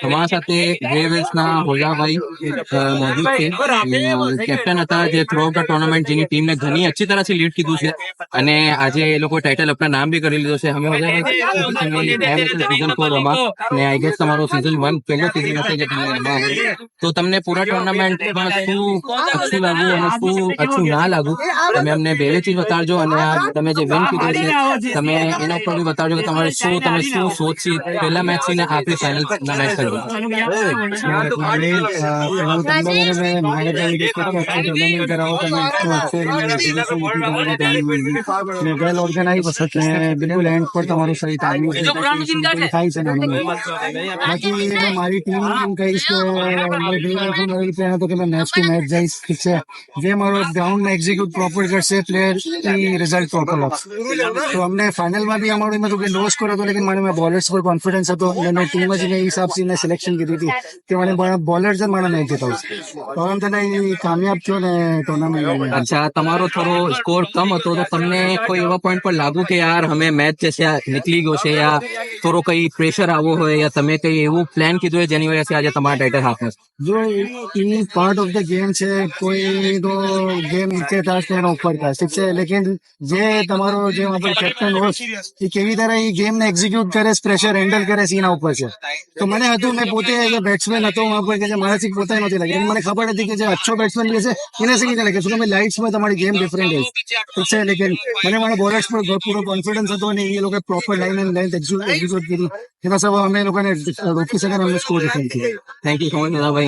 તમારા સાથે વેવ્સના હોલાભાઈ મોજૂદ છે, કેપ્ટન હતા જે થ્રુ આઉટ ધ ટુર્નામેન્ટ, જેની ટીમને ઘણી अच्छी तरह से લીડ કીધું છે અને આજે એ લોકો ટાઇટલ આપણા નામ બી કરી લીધો છે. અમે સીઝન 4 રમા ને આઈ ગેસ તમારો સીઝન 1 પહેલો સીઝન હશે જે તમે રમા હોય. તો તમને પૂરા ટુર્નામેન્ટમાં શું અચ્છું લાગ્યું અને શું અચ્છું ના લાગ્યું તમે અમને બે ચીજ બતાડજો, અને આ તમે જે વિન કીધું છે તમે એના ઉપર બી બતાડજો કે તમારે તમે શું સોચી પહેલા મેચ થી ને આખરી ફાઇનલ ના મેચ કરી. वेल ऑर्गेनाइज बिल्कुल एंड पर તમારું સહી ટાઈમિંગ થાય છે ને બાકી મારી ટીમ કહીશ કે મારી પ્લાન હતો કે મેં મેચ ટુ મેચ જઈશ. ઠીક છે, જે મારો ગ્રાઉન્ડમાં એક્ઝિક્યુટ પ્રોપર કરશે પ્લેયર રિઝલ્ટ પ્રોપર આપશે. તો અમને ફાઇનલમાં બી અમારું એમ હતું કે લોસ કર્યો હતો, લેકિન મને બોલર્સ પર કોન્ફિડન્સ હતો અને મેં ટીમ જ એ હિસાબથી મેં સિલેક્શન કીધી હતી કે મને બોલર્સ જ મને મેચ જીતાવશે. તો આમ તને કામયાબ થયો ને ટુર્નામેન્ટ. અચ્છા, તમારો થોડો સ્કોર કમ હતો તો તમને કોઈ એવા પોઈન્ટ પર લાગુ કે યાર હમે મેચ જैसे નીકળી ગયો છે, યા થોડો કઈ પ્રેશર આવો હોય, યા તમે કઈ એવું પ્લાન કીધું હોય જેની વજહ આજે તમારા ટાઇટલ હાથમાં? જો એ પાર્ટ ઓફ ધ ગેમ છે, કોઈ તો ગેમ નીચે થાય એનો ઉપર થાય, ઠીક છે, લેકિન જે તમારો જે કેપ્ટન હોય એ કેવી તરહ એ ગેમને એક્ઝિક્યુટ કરે, પ્રેશર હેન્ડલ કરે એના ઉપર છે. તો મને હતું, મેં પોતે બેટ્સમેન હતો વહાં પર કે જે મારાથી પોતે નથી લાગી, મને ખબર હતી કે જે અચ્છો બેટ્સમેન બી છે એને શીખી લાગે શું કે લાઇટ્સમાં તમારી ગેમ ડિફરન્ટ હોય, ઠીક છે, લેકિન મને મારા બોલર્સ પર પૂરો કોન્ફિડન્સ હતો અને એ લોકો proper line and length execute કરી એના સવાલ અમે લોકોને રોકી શકે અમને score different. Thank you so much ભાઈ.